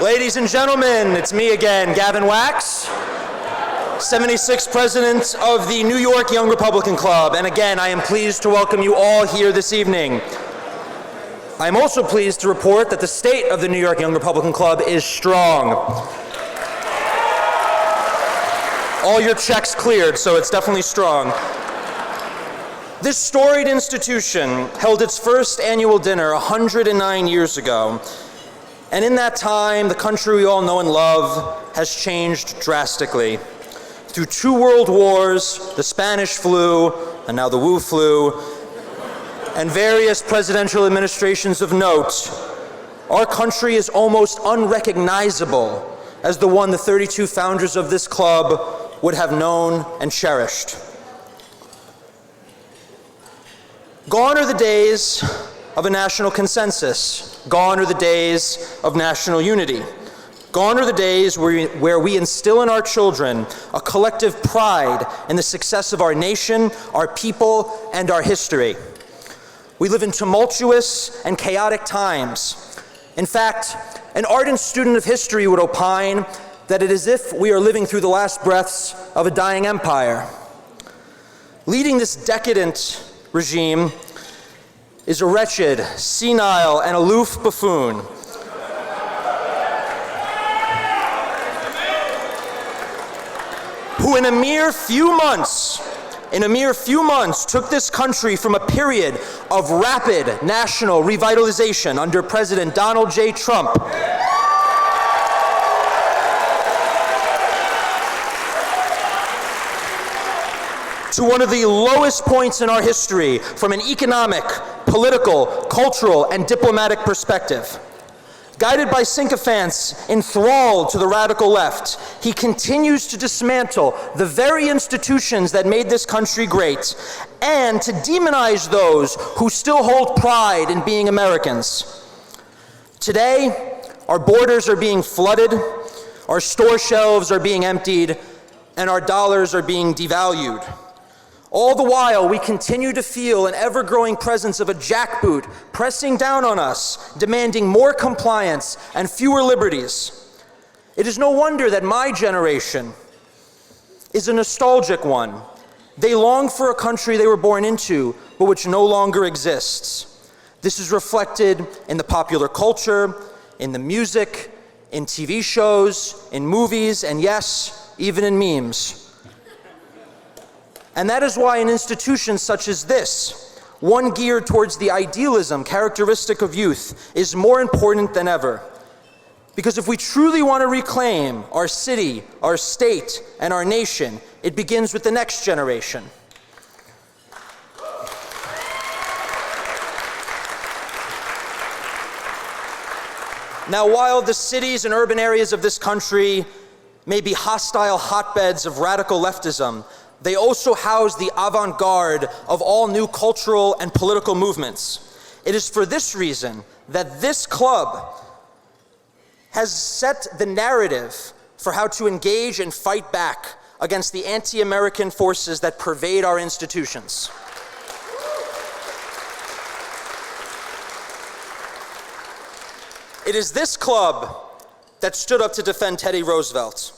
Ladies and gentlemen, it's me again, Gavin Wax, 76th President of the New York Young Republican Club. And again, I am pleased to welcome you all here this evening. I am also pleased to report that the state of the New York Young Republican Club is strong. All your checks cleared, so it's definitely strong. This storied institution held its first annual dinner 109 years ago. And in that time, the country we all know and love has changed drastically. Through 2 world wars, the Spanish flu, and now the Wu flu, and various presidential administrations of note, our country is almost unrecognizable as the one the 32 founders of this club would have known and cherished. Gone are the days of a national consensus. Gone are the days of national unity. Gone are the days where we instill in our children a collective pride in the success of our nation, our people, and our history. We live in tumultuous and chaotic times. In fact, an ardent student of history would opine that it is as if we are living through the last breaths of a dying empire. Leading this decadent regime is a wretched, senile, and aloof buffoon who in a mere few months took this country from a period of rapid national revitalization under President Donald J. Trump to one of the lowest points in our history from an economic, political, cultural, and diplomatic perspective. Guided by sycophants enthralled to the radical left, he continues to dismantle the very institutions that made this country great and to demonize those who still hold pride in being Americans. Today, our borders are being flooded, our store shelves are being emptied, and our dollars are being devalued. All the while, we continue to feel an ever-growing presence of a jackboot pressing down on us, demanding more compliance and fewer liberties. It is no wonder that my generation is a nostalgic one. They long for a country they were born into, but which no longer exists. This is reflected in the popular culture, in the music, in TV shows, in movies, and yes, even in memes. And that is why an institution such as this, one geared towards the idealism characteristic of youth, is more important than ever. Because if we truly want to reclaim our city, our state, and our nation, it begins with the next generation. Now, while the cities and urban areas of this country may be hostile hotbeds of radical leftism, they also house the avant-garde of all new cultural and political movements. It is for this reason that this club has set the narrative for how to engage and fight back against the anti-American forces that pervade our institutions. It is this club that stood up to defend Teddy Roosevelt.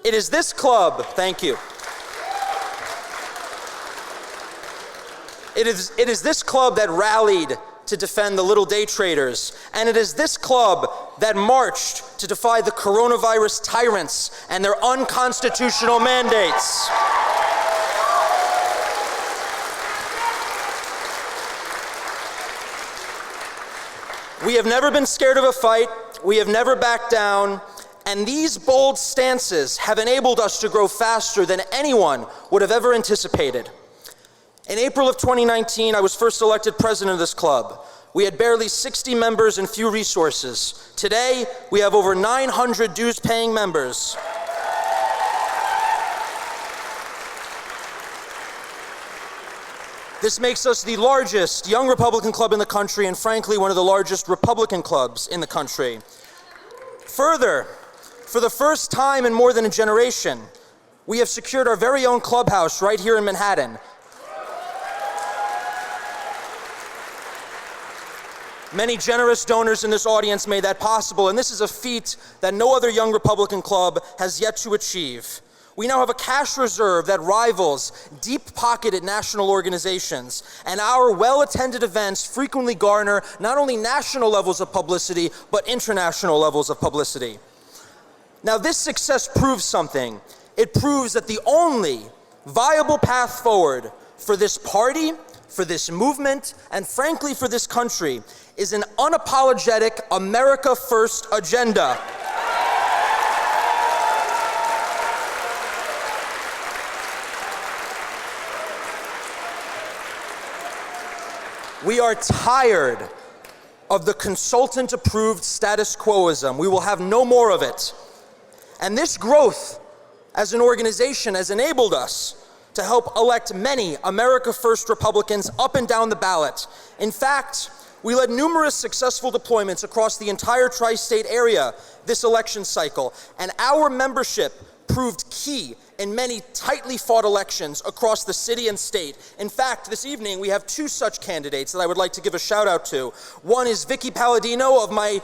It is this club, thank you. It is this club that rallied to defend the little day traders, and it is this club that marched to defy the coronavirus tyrants and their unconstitutional mandates. We have never been scared of a fight, we have never backed down, and these bold stances have enabled us to grow faster than anyone would have ever anticipated. In April of 2019, I was first elected president of this club. We had barely 60 members and few resources. Today, we have over 900 dues-paying members. This makes us the largest young Republican club in the country and frankly, one of the largest Republican clubs in the country. Further, for the first time in more than a generation, we have secured our very own clubhouse right here in Manhattan. Many generous donors in this audience made that possible, and this is a feat that no other young Republican club has yet to achieve. We now have a cash reserve that rivals deep-pocketed national organizations, and our well-attended events frequently garner not only national levels of publicity, but international levels of publicity. Now, this success proves something. It proves that the only viable path forward for this party, for this movement, and frankly for this country is an unapologetic America First agenda. We are tired of the consultant-approved status quoism. We will have no more of it. And this growth as an organization has enabled us to help elect many America First Republicans up and down the ballot. In fact, we led numerous successful deployments across the entire tri-state area this election cycle, and our membership proved key in many tightly fought elections across the city and state. In fact, this evening we have two such candidates that I would like to give a shout out to. One is Vicky Palladino of my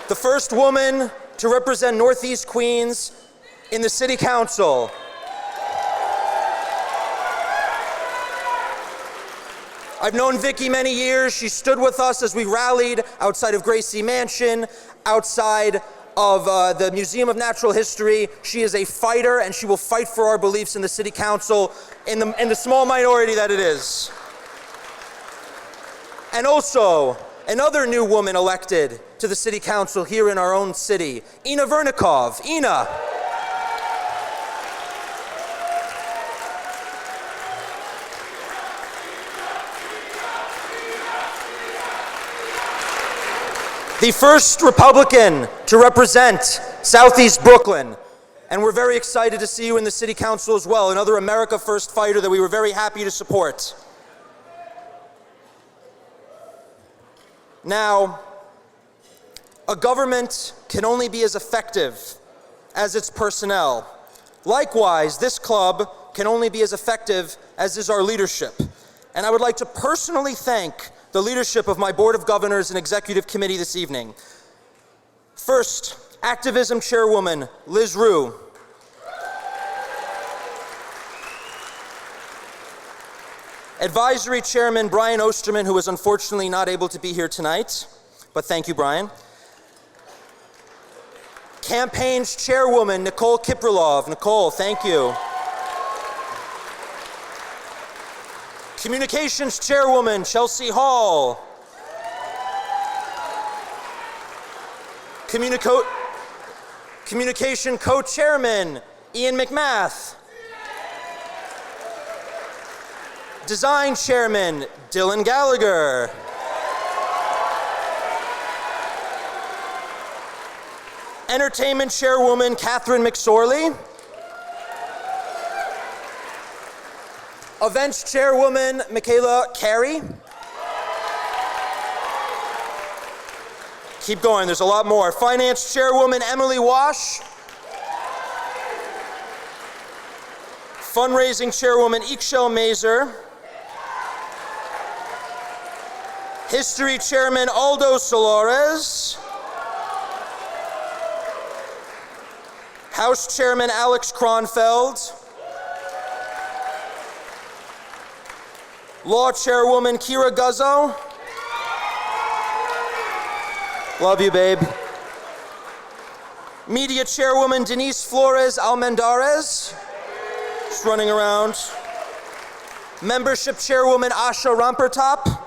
the first woman to represent Northeast Queens in the City Council. I've known Vicky many years. She stood with us as we rallied outside of Gracie Mansion, outside of the Museum of Natural History. She is a fighter, and she will fight for our beliefs in the City Council in the small minority that it is. And also, another new woman elected to the City Council here in our own city, Ina Vernikov. Ina. The first Republican to represent Southeast Brooklyn. And we're very excited to see you in the City Council as well, another America First fighter that we were very happy to support. Now, a government can only be as effective as its personnel. Likewise, this club can only be as effective as is our leadership. And I would like to personally thank the leadership of my Board of Governors and Executive Committee this evening. First, Activism Chairwoman Liz Rue. Advisory Chairman Brian Osterman, who is unfortunately not able to be here tonight, but thank you, Brian. Campaigns Chairwoman Nicole Kipralov. Nicole, thank you. Communications Chairwoman Chelsea Hall. Communication Co-Chairman Ian McMath. Design Chairman Dylan Gallagher. Entertainment Chairwoman Catherine McSorley. Events Chairwoman Michaela Carey. Keep going, there's a lot more. Finance Chairwoman Emily Wash. Fundraising Chairwoman Ikshel Mazer. History Chairman Aldo Solores. House Chairman Alex Kronfeld. Law Chairwoman Kira Guzzo. Love you, babe. Media Chairwoman Denise Flores Almendarez. Just running around. Membership Chairwoman Asha Rampertop.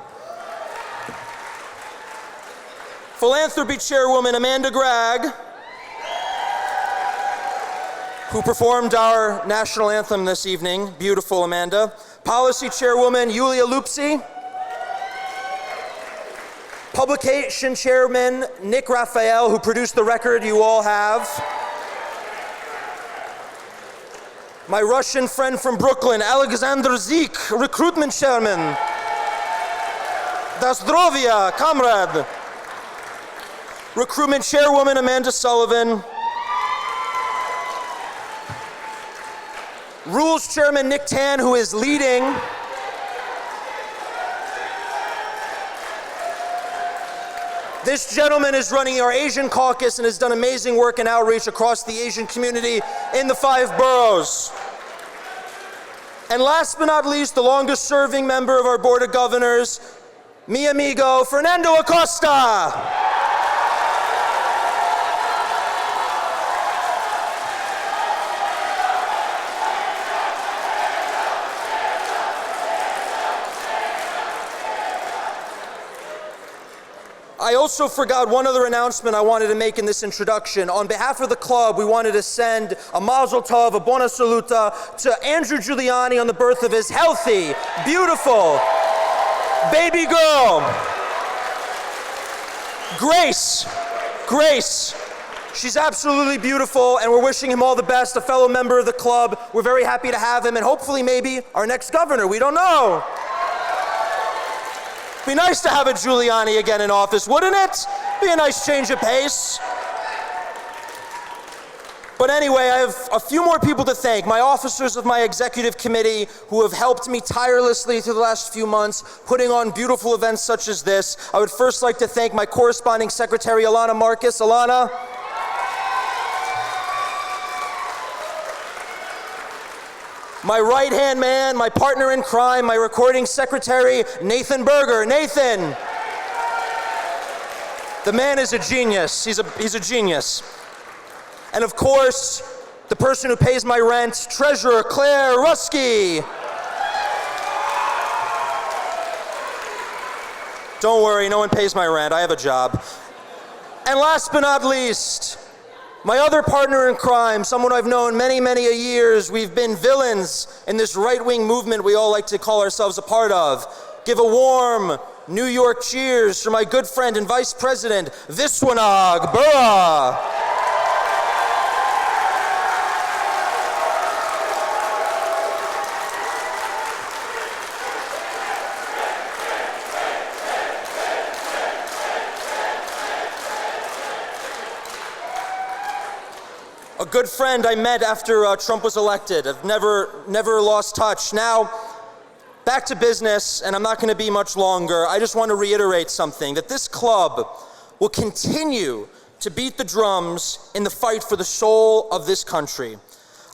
Philanthropy Chairwoman Amanda Gregg, who performed our national anthem this evening. Beautiful, Amanda. Policy Chairwoman Yulia Lupsi. Publication Chairman Nick Raphael, who produced the record you all have. My Russian friend from Brooklyn, Alexander Zik, Recruitment Chairman. Dozdrovia, comrade. Recruitment Chairwoman Amanda Sullivan, Rules Chairman Nick Tan, who is leading, this gentleman is running our Asian caucus and has done amazing work and outreach across the Asian community in the 5 boroughs. And last but not least, the longest serving member of our Board of Governors, mi amigo, Fernando Acosta. I also forgot one other announcement I wanted to make in this introduction. On behalf of the club, we wanted to send a mazel tov, a buona saluta to Andrew Giuliani on the birth of his healthy, beautiful baby girl, Grace. She's absolutely beautiful, and we're wishing him all the best, a fellow member of the club. We're very happy to have him, and hopefully maybe our next governor, we don't know. Be nice to have a Giuliani again in office, wouldn't it? Be a nice change of pace. But anyway, I have a few more people to thank. My officers of my executive committee who have helped me tirelessly through the last few months, putting on beautiful events such as this. I would first like to thank my corresponding secretary, Alana Marcus. Alana. My right-hand man, my partner in crime, my recording secretary, Nathan Berger. Nathan! The man is a genius. He's a genius. And of course, the person who pays my rent, Treasurer Claire Ruski. Don't worry, no one pays my rent. I have a job. And last but not least, my other partner in crime, someone I've known many, many years. We've been villains in this right-wing movement we all like to call ourselves a part of. Give a warm New York cheers for my good friend and Vice President, Viswanag Burra. A good friend I met after Trump was elected. I've never lost touch. Now, back to business, and I'm not going to be much longer. I just want to reiterate something, that this club will continue to beat the drums in the fight for the soul of this country.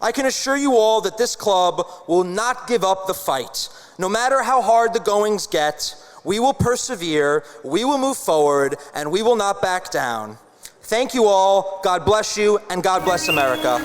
I can assure you all that this club will not give up the fight. No matter how hard the goings get, we will persevere, we will move forward, and we will not back down. Thank you all, God bless you, and God bless America.